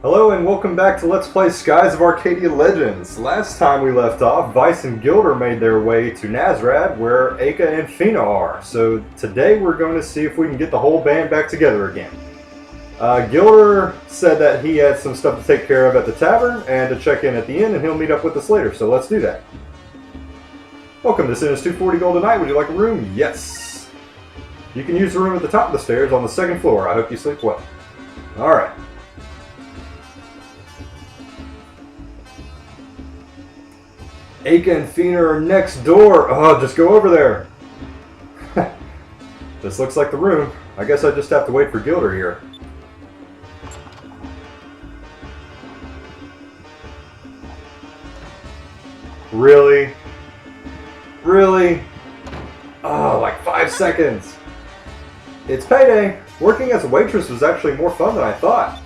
Hello and welcome back to Let's Play Skies of Arcadia Legends. Last time we left off, Vice and Gilder made their way to Nasrad, where Aika and Fina are. So today we're going to see if we can get the whole band back together again. Gilder said that he had some stuff to take care of at the tavern and to check in at the inn, and he'll meet up with us later, so let's do that. Welcome, this inn is 240 gold a night. Would you like a room? Yes. You can use the room at the top of the stairs on the second floor. I hope you sleep well. Alright. Aika and Fina are next door. Oh, just go over there. This looks like the room. I guess I just have to wait for Gilder here. Really? Really? Oh, like 5 seconds. It's payday. Working as a waitress was actually more fun than I thought.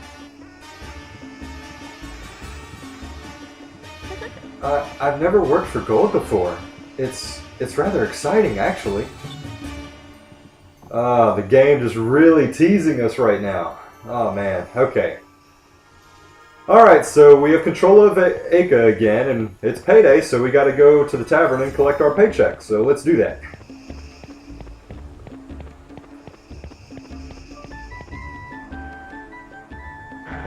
I've never worked for gold before. It's rather exciting, actually. The game just really teasing us right now. Oh man, okay. Alright, so we have control of Aika again, and it's payday, so we gotta go to the tavern and collect our paycheck, so let's do that.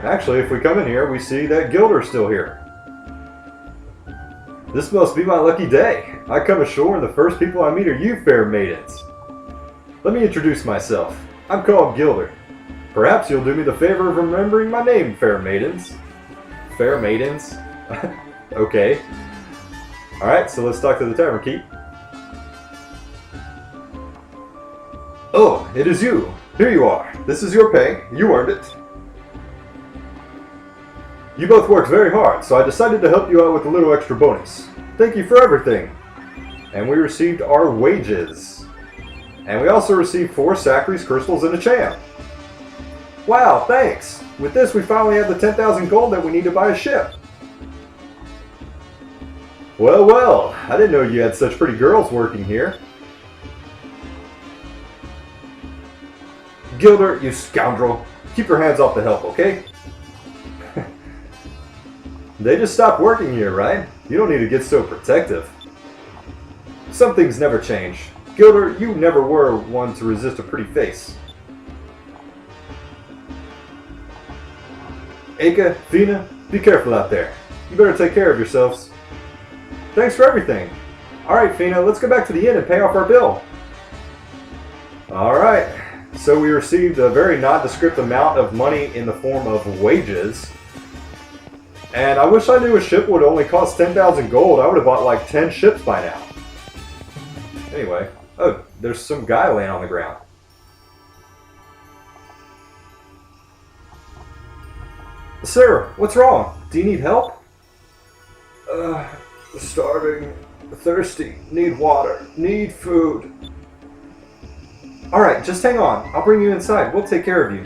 Actually, if we come in here, we see that Gilder's still here. This must be my lucky day. I come ashore and the first people I meet are you, fair maidens. Let me introduce myself. I'm called Gilder. Perhaps you'll do me the favor of remembering my name, fair maidens. Fair maidens? Okay. Alright, so let's talk to the tavern keep. Oh, it is you. Here you are. This is your pay. You earned it. You both worked very hard, so I decided to help you out with a little extra bonus. Thank you for everything. And we received our wages. And we also received 4 Sacris, crystals, and a cham. Wow, thanks! With this, we finally have the 10,000 gold that we need to buy a ship. Well, well, I didn't know you had such pretty girls working here. Gilder, you scoundrel. Keep your hands off the help, okay? They just stopped working here, right? You don't need to get so protective. Some things never change. Gilder, you never were one to resist a pretty face. Aika, Fina, be careful out there. You better take care of yourselves. Thanks for everything. Alright, Fina, let's go back to the inn and pay off our bill. Alright, so we received a very nondescript amount of money in the form of wages. And I wish I knew a ship would only cost 10,000 gold. I would have bought like 10 ships by now. Anyway, oh, there's some guy laying on the ground. Sir, what's wrong? Do you need help? Starving, thirsty, need water, need food. Alright, just hang on. I'll bring you inside. We'll take care of you.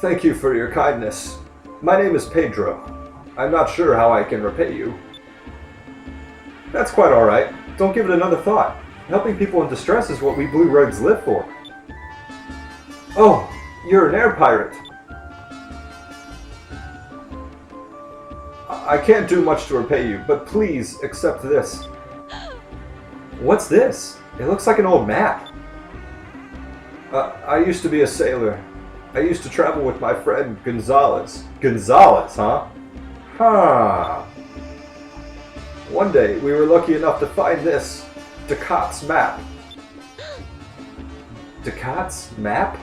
Thank you for your kindness. My name is Pedro. I'm not sure how I can repay you. That's quite alright. Don't give it another thought. Helping people in distress is what we Blue Rugs live for. Oh, you're an air pirate. I can't do much to repay you, but please accept this. What's this? It looks like an old map. I used to be a sailor. I used to travel with my friend Gonzalez. Gonzalez, huh? Huh. One day, we were lucky enough to find this. Daccat's map. Daccat's map?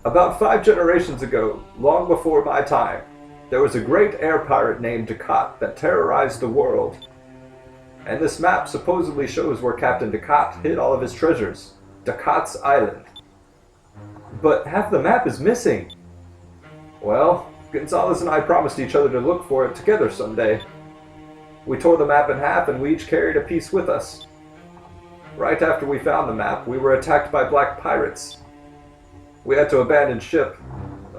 About 5 generations ago, long before my time, there was a great air pirate named Daccat that terrorized the world. And this map supposedly shows where Captain Daccat hid all of his treasures. Daccat's Island. But half the map is missing. Well, Gonzalez and I promised each other to look for it together someday. We tore the map in half and we each carried a piece with us. Right after we found the map, we were attacked by black pirates. We had to abandon ship.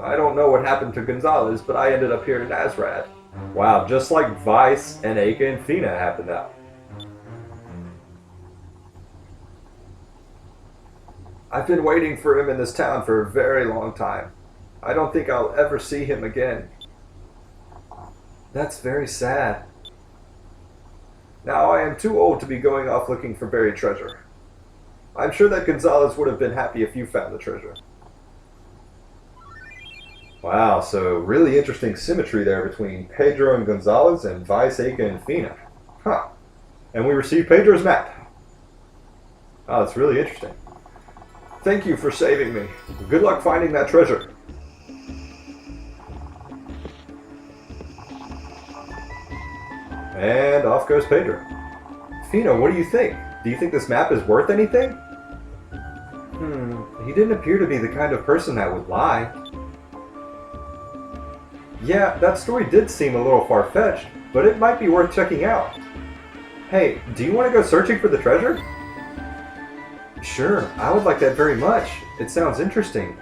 I don't know what happened to Gonzalez, but I ended up here in Nasrad. Wow, just like Vice and Aika and Fina happened out. I've been waiting for him in this town for a very long time. I don't think I'll ever see him again. That's very sad. Now I am too old to be going off looking for buried treasure. I'm sure that Gonzalez would have been happy if you found the treasure. Wow, so really interesting symmetry there between Pedro and Gonzalez and Vice, Aika, and Fina. Huh. And we received Pedro's map. Oh, that's really interesting. Thank you for saving me. Good luck finding that treasure. And off goes Pedro. Fina, what do you think? Do you think this map is worth anything? He didn't appear to be the kind of person that would lie. Yeah, that story did seem a little far-fetched, but it might be worth checking out. Hey, do you want to go searching for the treasure? Sure, I would like that very much. It sounds interesting.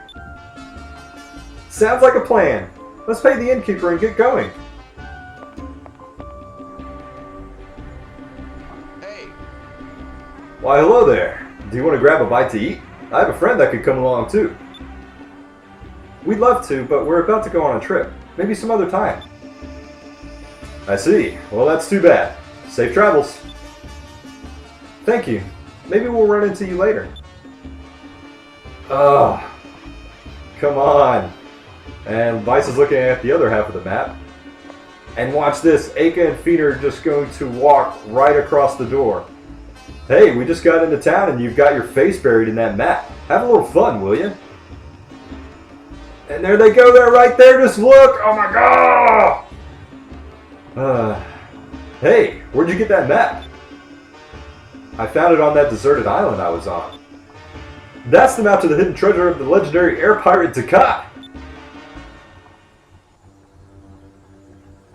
Sounds like a plan. Let's pay the innkeeper and get going. Hey. Why, hello there. Do you want to grab a bite to eat? I have a friend that could come along too. We'd love to, but we're about to go on a trip. Maybe some other time. I see. Well, that's too bad. Safe travels. Thank you. Maybe we'll run into you later. Ugh. Come on. And Vice is looking at the other half of the map. And watch this. Aika and Fina are just going to walk right across the door. Hey, we just got into town and you've got your face buried in that map. Have a little fun, will you? And there they go, there, right there. Just look. Oh my god. Hey, where'd you get that map? I found it on that deserted island I was on. That's the map to the hidden treasure of the legendary air pirate Daccat.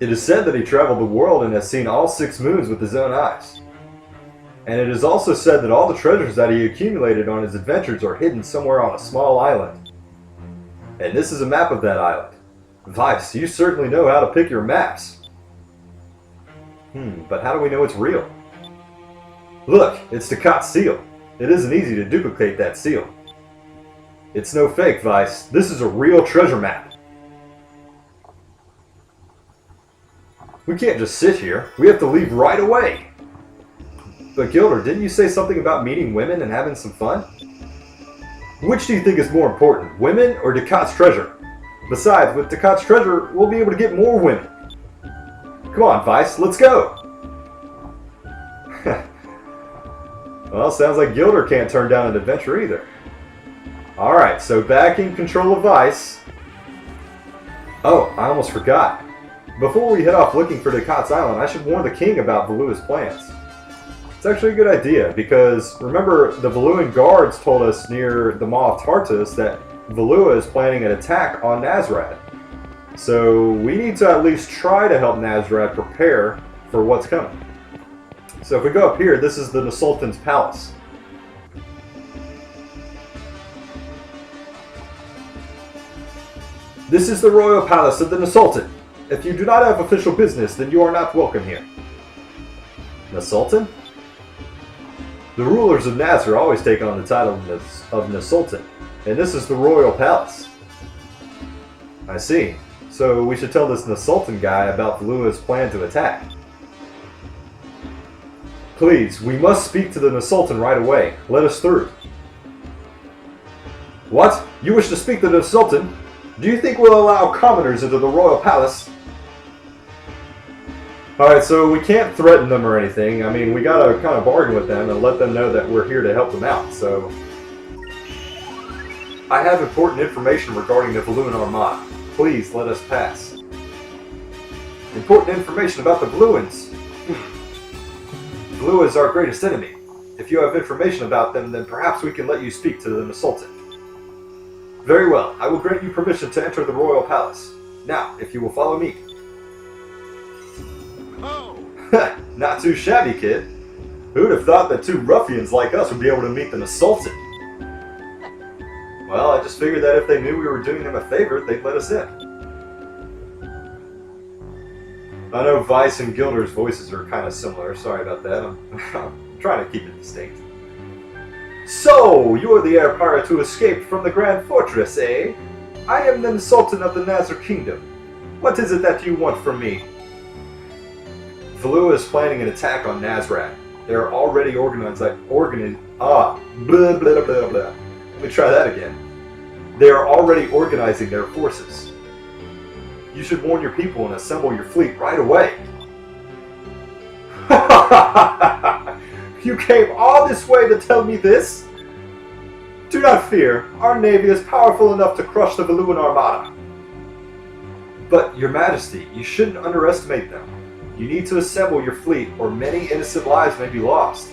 It is said that he traveled the world and has seen all 6 moons with his own eyes. And it is also said that all the treasures that he accumulated on his adventures are hidden somewhere on a small island. And this is a map of that island. Vice, you certainly know how to pick your maps. But how do we know it's real? Look, it's Daccat's seal. It isn't easy to duplicate that seal. It's no fake, Vice. This is a real treasure map. We can't just sit here. We have to leave right away. But Gilder, didn't you say something about meeting women and having some fun? Which do you think is more important, women or Daccat's treasure? Besides, with Daccat's treasure, we'll be able to get more women. Come on, Vice, let's go! Well, sounds like Gilder can't turn down an adventure either. Alright, so back in control of Vice. Oh, I almost forgot. Before we head off looking for Daccat's island, I should warn the king about Valua's plans. It's actually a good idea, because remember, the Valuan guards told us near the Maw of Tartus that Valua is planning an attack on Nasrad. So we need to at least try to help Nasrad prepare for what's coming. So if we go up here, this is the Nasultan's palace. This is the royal palace of the Nasultan. If you do not have official business, then you are not welcome here. Nasultan? The rulers of Nasr always take on the title of Nasultan, and this is the royal palace. I see. So we should tell this Nasultan guy about Valua's plan to attack. Please, we must speak to the Nasultan right away. Let us through. What? You wish to speak to the Nasultan? Do you think we'll allow commoners into the royal palace? Alright, so we can't threaten them or anything. I mean, we gotta kind of bargain with them and let them know that we're here to help them out, so... I have important information regarding the Valuan Armada. Please, let us pass. Important information about the Valuans. Valua is our greatest enemy. If you have information about them, then perhaps we can let you speak to the Nasultan. Very well, I will grant you permission to enter the royal palace. Now, if you will follow me. Oh! Not too shabby, kid. Who'd have thought that 2 ruffians like us would be able to meet the Nasultan? Well, I just figured that if they knew we were doing them a favor, they'd let us in. I know Vice and Gilder's voices are kind of similar. Sorry about that. I'm trying to keep it distinct. So, you are the air pirate who escaped from the Grand Fortress, eh? I am the Sultan of the Nasrad Kingdom. What is it that you want from me? Valua is planning an attack on Nasrad. They are already organized. Blah blah blah blah. Let me try that again. They are already organizing their forces. You should warn your people and assemble your fleet right away. You came all this way to tell me this? Do not fear. Our navy is powerful enough to crush the Valuan armada. But, Your Majesty, you shouldn't underestimate them. You need to assemble your fleet, or many innocent lives may be lost.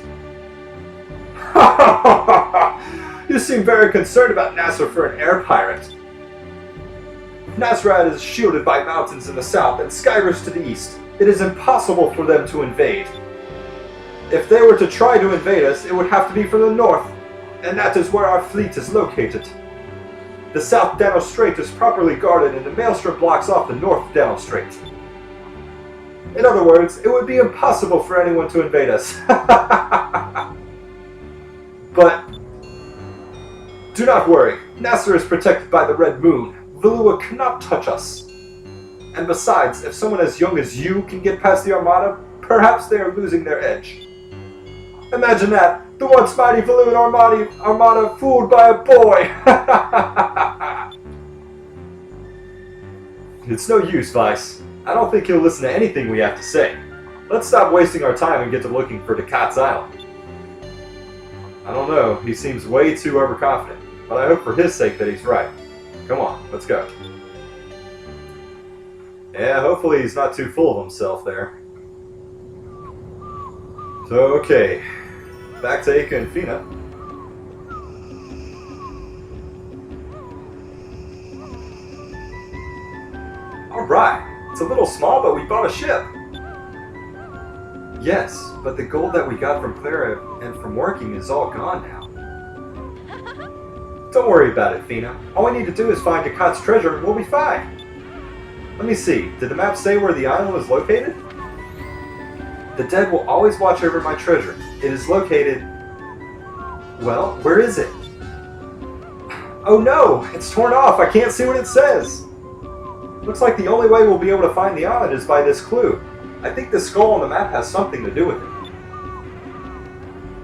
You seem very concerned about Nasrad for an air pirate. Nasrad is shielded by mountains in the south and skyrifts to the east. It is impossible for them to invade. If they were to try to invade us, it would have to be from the north, and that is where our fleet is located. The South Dano Strait is properly guarded and the maelstrom blocks off the North Dano Strait. In other words, it would be impossible for anyone to invade us. But do not worry, Nasser is protected by the Red Moon. Valua cannot touch us. And besides, if someone as young as you can get past the Armada, perhaps they are losing their edge. Imagine that, the once mighty Valuan Armada fooled by a boy! It's no use, Vice. I don't think he'll listen to anything we have to say. Let's stop wasting our time and get to looking for Daccat's island. I don't know, he seems way too overconfident, but I hope for his sake that he's right. Come on, let's go. Yeah, hopefully he's not too full of himself there. So, okay. Back to Aika and Fina. Alright, it's a little small, but we bought a ship. Yes, but the gold that we got from Clara and from working is all gone now. Don't worry about it, Fina. All we need to do is find Daccat's treasure and we'll be fine. Let me see, did the map say where the island was located? The dead will always watch over my treasure. It is located... Well, where is it? Oh no! It's torn off! I can't see what it says! Looks like the only way we'll be able to find the island is by this clue. I think the skull on the map has something to do with it.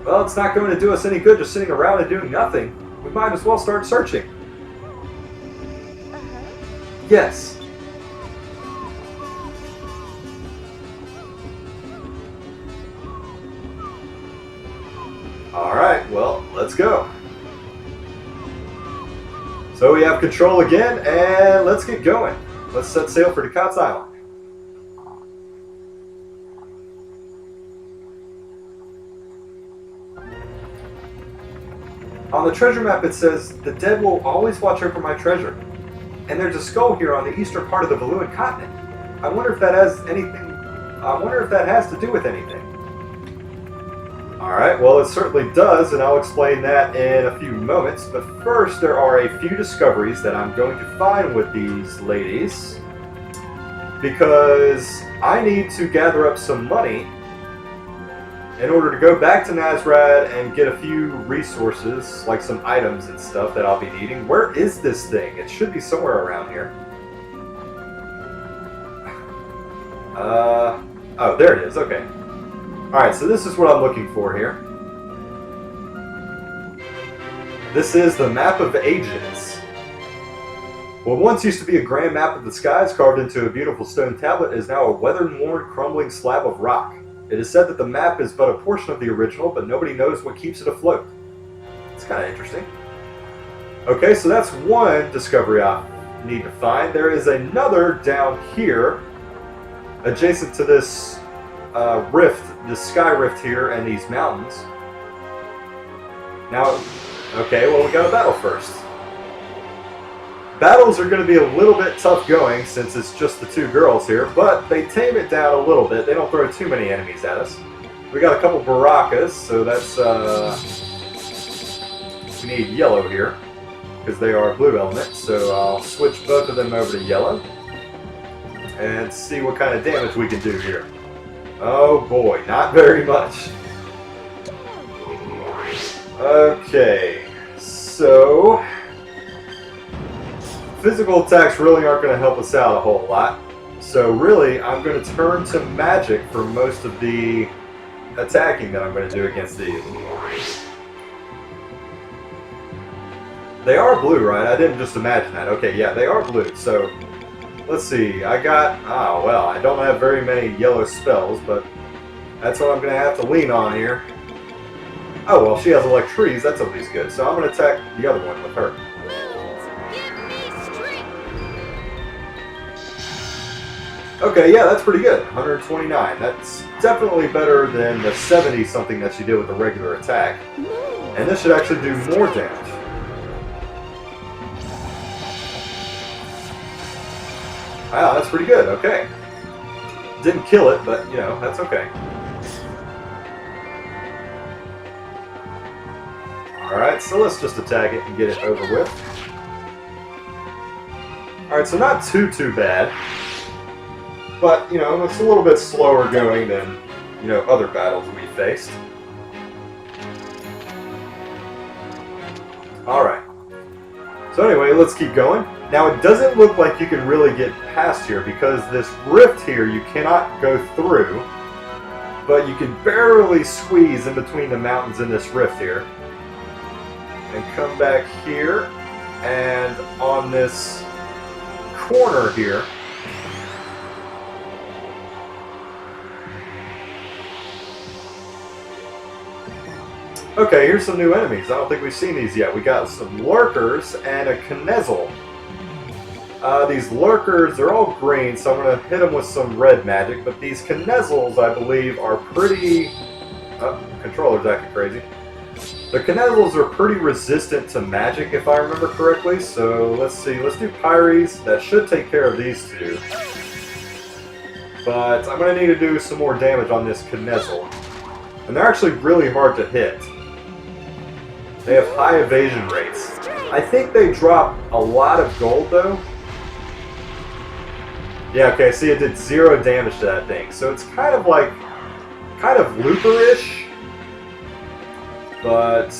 Well, it's not going to do us any good just sitting around and doing nothing. We might as well start searching. Yes. Alright, well, let's go. So we have control again, and let's get going. Let's set sail for Daccat's island. On the treasure map it says, the dead will always watch over my treasure. And there's a skull here on the eastern part of the Valuan continent. I wonder if that has to do with anything. Alright, well it certainly does, and I'll explain that in a few moments. But first, there are a few discoveries that I'm going to find with these ladies. Because I need to gather up some money in order to go back to Nasrad and get a few resources, like some items and stuff that I'll be needing. Where is this thing? It should be somewhere around here. Oh, there it is, okay. Alright, so this is what I'm looking for here. This is the Map of Ages. What once used to be a grand map of the skies carved into a beautiful stone tablet is now a weather-worn, crumbling slab of rock. It is said that the map is but a portion of the original, but nobody knows what keeps it afloat. It's kind of interesting. Okay, so that's one discovery I need to find. There is another down here, adjacent to this rift, this sky rift here, and these mountains. Now, okay, well we got a battle first. Battles are going to be a little bit tough going since it's just the two girls here, but they tame it down a little bit. They don't throw too many enemies at us. We got a couple Barakas, so that's, we need yellow here, because they are blue element, so I'll switch both of them over to yellow. and see what kind of damage we can do here. Oh boy, not very much. Okay, so physical attacks really aren't going to help us out a whole lot. So really, I'm going to turn to magic for most of the attacking that I'm going to do against these. They are blue, right? I didn't just imagine that. Okay, yeah, they are blue. So, let's see. I don't have very many yellow spells, but that's what I'm going to have to lean on here. Oh, well, she has electries. That's at least good. So I'm going to attack the other one with her. Okay, yeah, that's pretty good. 129. That's definitely better than the 70-something that she did with the regular attack. And this should actually do more damage. Wow, that's pretty good. Okay. Didn't kill it, but, you know, that's okay. Alright, so let's just attack it and get it over with. Alright, so not too bad. But, you know, it's a little bit slower going than, you know, other battles we faced. Alright. So anyway, let's keep going. Now, it doesn't look like you can really get past here because this rift here you cannot go through, but you can barely squeeze in between the mountains in this rift here. And come back here, and on this corner here, okay, here's some new enemies. I don't think we've seen these yet. We got some lurkers and a Knezzle. These lurkers, they're all green, so I'm going to hit them with some red magic, but these Knezzles, I believe, are pretty... Oh, controller's acting crazy. The Knezzles are pretty resistant to magic, if I remember correctly, so let's see. Let's do Pyres. That should take care of these two. But I'm going to need to do some more damage on this Knezzle. And they're actually really hard to hit. They have high evasion rates. I think they drop a lot of gold, though. Yeah, okay, see, it did 0 damage to that thing. So it's kind of like, kind of looper-ish. But,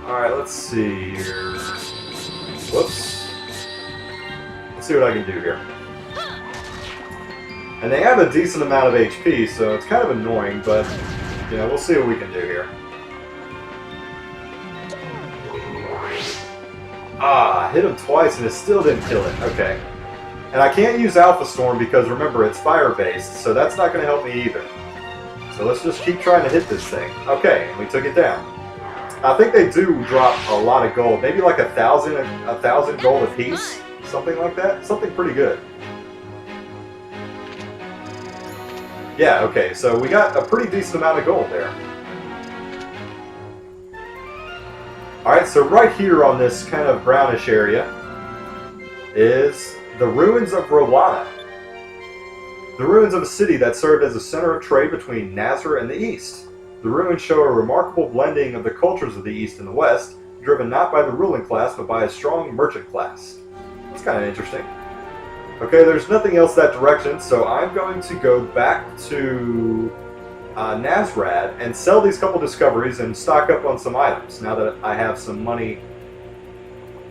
alright, let's see here. Whoops. Let's see what I can do here. And they have a decent amount of HP, so it's kind of annoying, but, you know, we'll see what we can do here. Ah, hit him twice and it still didn't kill it. Okay. And I can't use Alpha Storm because, remember, it's fire-based, so that's not going to help me either. So let's just keep trying to hit this thing. Okay, and we took it down. I think they do drop a lot of gold. Maybe like 1,000 gold apiece. Something like that. Something pretty good. Yeah, okay, so we got a pretty decent amount of gold there. Alright, so right here on this kind of brownish area is the ruins of Rowana. The ruins of a city that served as a center of trade between Nasrad and the East. The ruins show a remarkable blending of the cultures of the East and the West, driven not by the ruling class, but by a strong merchant class. That's kind of interesting. Okay, there's nothing else that direction, so I'm going to go back to Nasrad and sell these couple discoveries and stock up on some items, now that I have some money,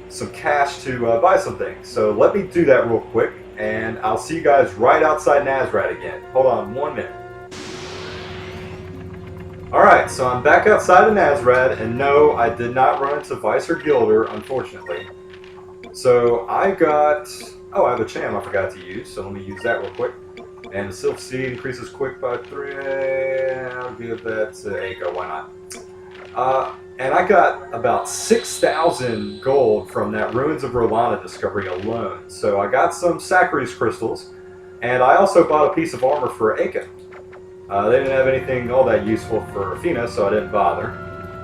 some cash to buy some things. So let me do that real quick. And I'll see you guys right outside Nasrad again. Hold on 1 minute. Alright, so I'm back outside of Nasrad, and no, I did not run into Vice or Gilder, unfortunately. So I got... Oh, I have a Cham I forgot to use, so let me use that real quick. And the Sylph Seed increases quick by 3. I'll give that to Aika, why not? And I got about 6,000 gold from that Ruins of Rowana discovery alone. So I got some Saccharys crystals, and I also bought a piece of armor for Aika. They didn't have anything all that useful for Fina, so I didn't bother.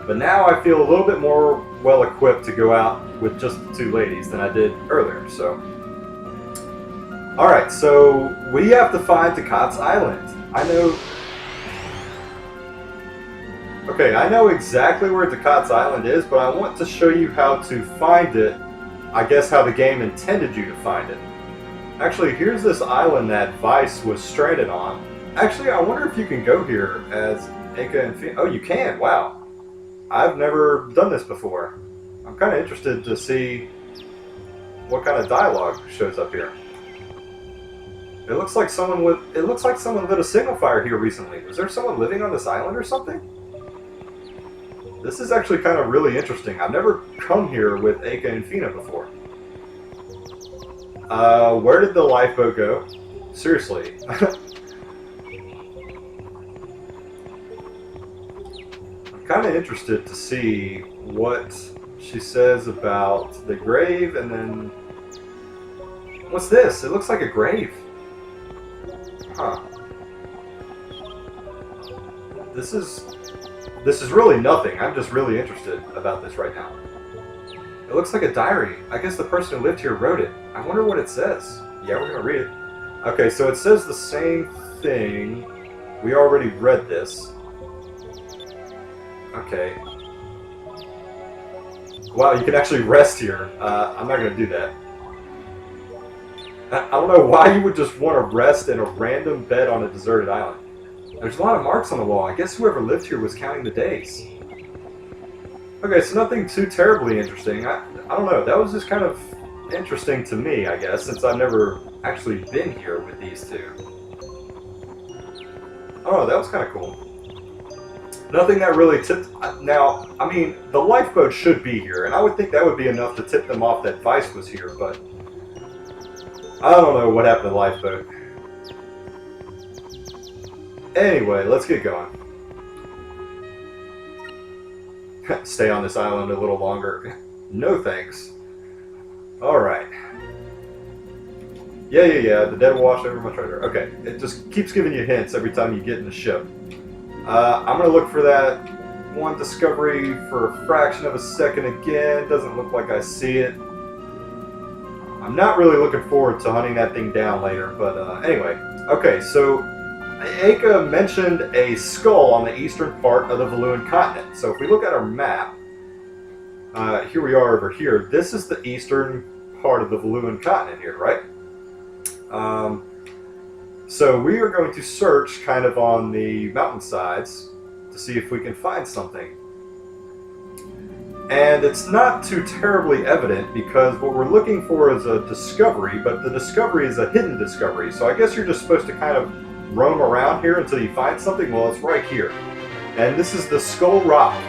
But now I feel a little bit more well-equipped to go out with just the 2 ladies than I did earlier, so... Alright, so we have to find Daccat's Island. Okay, I know exactly where Daccat's Island is, but I want to show you how to find it. I guess how the game intended you to find it. Actually, here's this island that Vice was stranded on. Actually, I wonder if you can go here as Aika and Fina. Oh, you can. Wow. I've never done this before. I'm kind of interested to see what kind of dialogue shows up here. It looks like someone lit a signal fire here recently. Was there someone living on this island or something? This is actually kind of really interesting. I've never come here with Aika and Fina before. Where did the lifeboat go? Seriously. I'm kind of interested to see what she says about the grave, and then... What's this? It looks like a grave. Huh. This is really nothing. I'm just really interested about this right now. It looks like a diary. I guess the person who lived here wrote it. I wonder what it says. Yeah, we're gonna read it. Okay, so it says the same thing. We already read this. Okay. Wow, you can actually rest here. I'm not gonna do that. I don't know why you would just want to rest in a random bed on a deserted island. There's a lot of marks on the wall. I guess whoever lived here was counting the days. Okay, so nothing too terribly interesting. I don't know. That was just kind of interesting to me, I guess, since I've never actually been here with these two. Oh, that was kind of cool. Nothing that really tipped... Now, I mean, the lifeboat should be here, and I would think that would be enough to tip them off that Vice was here, but... I don't know what happened to the lifeboat. Anyway, let's get going. Stay on this island a little longer. No thanks. Alright. Yeah, the dead will wash over my treasure. Okay, it just keeps giving you hints every time you get in the ship. I'm going to look for that one discovery for a fraction of a second again. Doesn't look like I see it. I'm not really looking forward to hunting that thing down later, but anyway. Okay, so Aika mentioned a skull on the eastern part of the Valuan continent. So if we look at our map, here we are over here. This is the eastern part of the Valuan continent here, right? So we are going to search kind of on the mountainsides to see if we can find something. And it's not too terribly evident because what we're looking for is a discovery, but the discovery is a hidden discovery. So I guess you're just supposed to kind of roam around here until you find something. Well, it's right here. And this is the Skull Rock.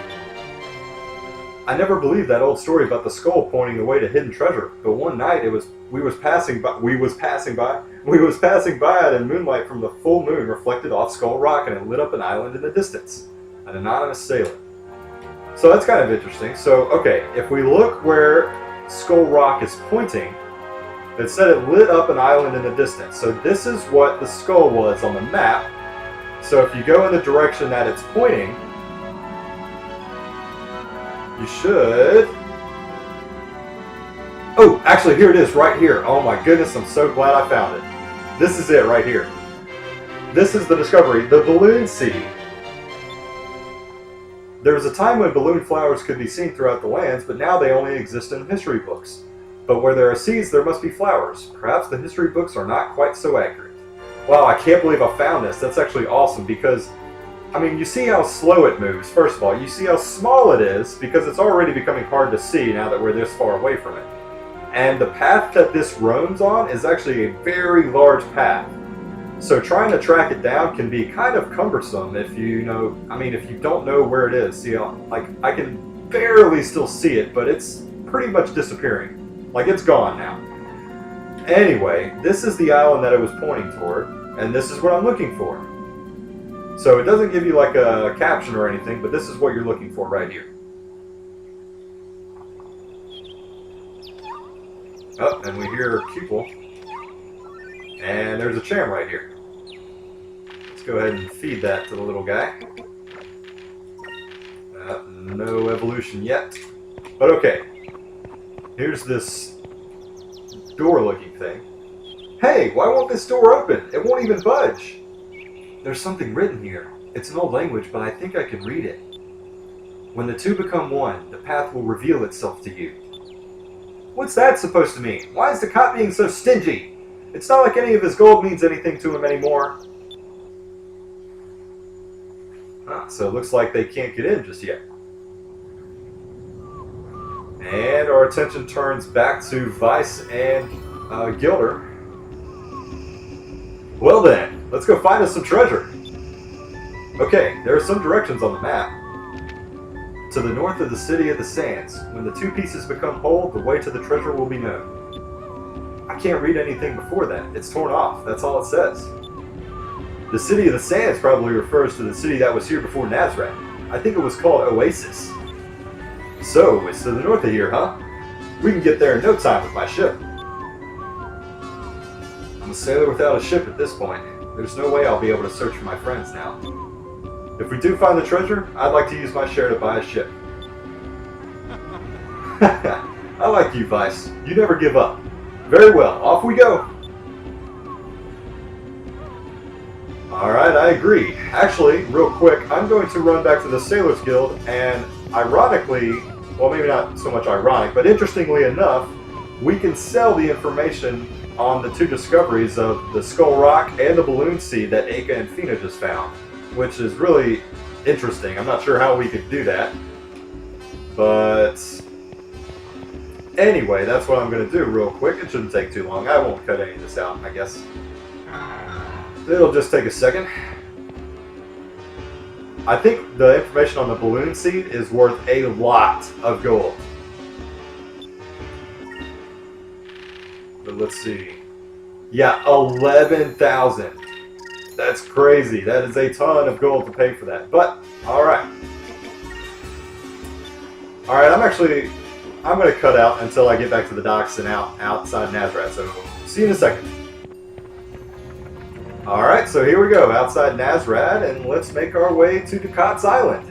I never believed that old story about the skull pointing the way to hidden treasure. But one night we was passing by it in moonlight from the full moon reflected off Skull Rock, and it lit up an island in the distance. An anonymous sailor. So that's kind of interesting. So, okay, if we look where Skull Rock is pointing, it said it lit up an island in the distance. So this is what the skull was on the map. So if you go in the direction that it's pointing, you should... Oh, actually, here it is right here. Oh my goodness, I'm so glad I found it. This is it right here. This is the discovery, the balloon seed. There was a time when balloon flowers could be seen throughout the lands, but now they only exist in history books. But where there are seeds, there must be flowers. Perhaps the history books are not quite so accurate. Wow, I can't believe I found this. That's actually awesome because, I mean, you see how slow it moves, first of all. You see how small it is because it's already becoming hard to see now that we're this far away from it. And the path that this roams on is actually a very large path. So trying to track it down can be kind of cumbersome if you know, I mean, if you don't know where it is. See, like, I can barely still see it, but it's pretty much disappearing. Like, it's gone now. Anyway, this is the island that it was pointing toward, and this is what I'm looking for. So it doesn't give you like a caption or anything, but this is what you're looking for right here. Oh, and we hear Pupil. And there's a cham right here. Let's go ahead and feed that to the little guy. No evolution yet. But okay. Here's this door-looking thing. Hey, why won't this door open? It won't even budge. There's something written here. It's an old language, but I think I can read it. When the two become one, the path will reveal itself to you. What's that supposed to mean? Why is Daccat being so stingy? It's not like any of his gold means anything to him anymore. So it looks like they can't get in just yet. And our attention turns back to Vice and Gilder. Well then, let's go find us some treasure. Okay, there are some directions on the map. To the north of the City of the Sands, when the two pieces become whole, the way to the treasure will be known. I can't read anything before that. It's torn off. That's all it says. The City of the Sands probably refers to the city that was here before Nasrad. I think it was called Oasis. So, it's to the north of here, huh? We can get there in no time with my ship. I'm a sailor without a ship at this point. There's no way I'll be able to search for my friends now. If we do find the treasure, I'd like to use my share to buy a ship. I like you, Vice. You never give up. Very well, off we go. Alright, I agree. Actually, real quick, I'm going to run back to the Sailors Guild, and ironically, well, maybe not so much ironic, but interestingly enough, we can sell the information on the two discoveries of the Skull Rock and the Balloon Sea that Aika and Fina just found, which is really interesting. I'm not sure how we could do that, but anyway, that's what I'm going to do real quick. It shouldn't take too long. I won't cut any of this out, I guess. It'll just take a second. I think the information on the balloon seed is worth a lot of gold. But let's see. Yeah, 11,000. That's crazy. That is a ton of gold to pay for that. But, alright. Alright, I'm going to cut out until I get back to the docks and outside Nasrad. So, see you in a second. Alright, so here we go, outside Nasrad, and let's make our way to Daccat's Island.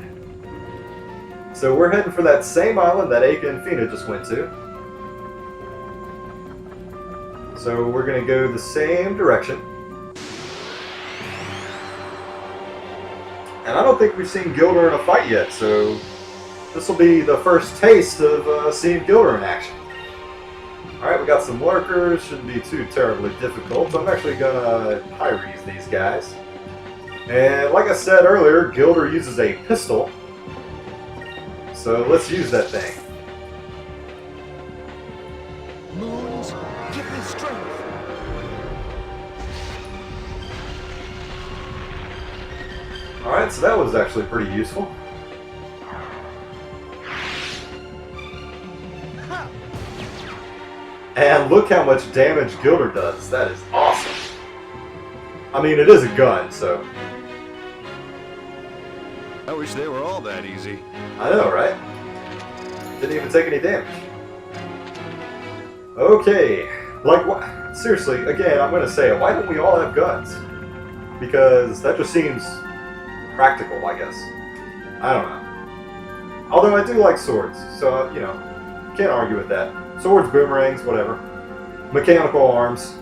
So we're heading for that same island that Aika and Fina just went to. So we're going to go the same direction. And I don't think we've seen Gilder in a fight yet, so this will be the first taste of seeing Gilder in action. Alright, we got some lurkers, shouldn't be too terribly difficult. I'm actually gonna Hyries these guys. And like I said earlier, Gilder uses a pistol. So let's use that thing. Moons, give me strength. Alright, so that was actually pretty useful. And look how much damage Gilder does. That is awesome. I mean, it is a gun, so... I wish they were all that easy. I know, right? Didn't even take any damage. Okay. Like, what? Seriously, again, I'm going to say it. Why don't we all have guns? Because that just seems practical, I guess. I don't know. Although I do like swords, so, you know, can't argue with that. Swords, boomerangs, whatever. Mechanical arms.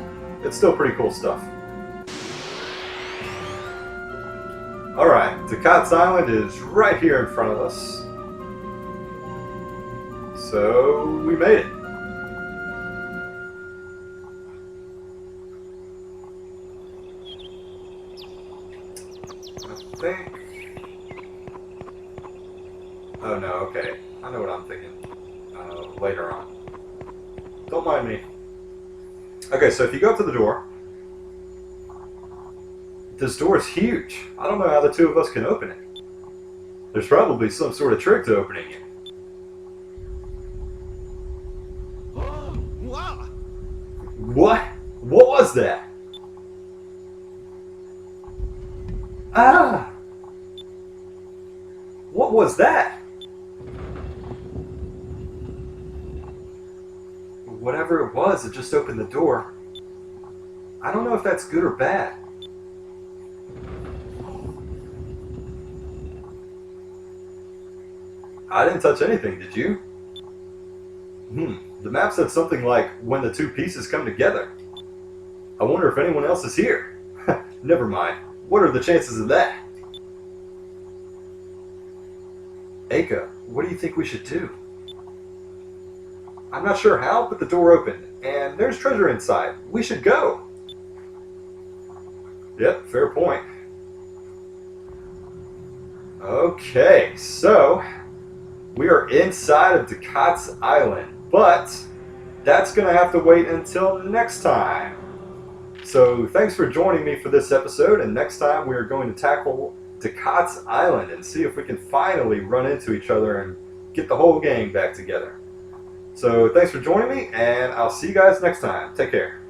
It's still pretty cool stuff. Alright, Daccat's Island is right here in front of us. So, we made it. I think... Oh no, okay. I know what I'm thinking. Later on. Don't mind me. Okay, so if you go up to the door, this door is huge. I don't know how the two of us can open it. There's probably some sort of trick to opening it. Wow! What? What was that? Ah! What was that? Whatever it was, it just opened the door. I don't know if that's good or bad. I didn't touch anything, did you? The map said something like, when the two pieces come together. I wonder if anyone else is here. Never mind. What are the chances of that? Aika, what do you think we should do? I'm not sure how, but the door opened, and there's treasure inside. We should go. Yep, fair point. Okay, so we are inside of Daccat's island, but that's going to have to wait until next time. So thanks for joining me for this episode, and next time we are going to tackle Daccat's island and see if we can finally run into each other and get the whole gang back together. So thanks for joining me, and I'll see you guys next time. Take care.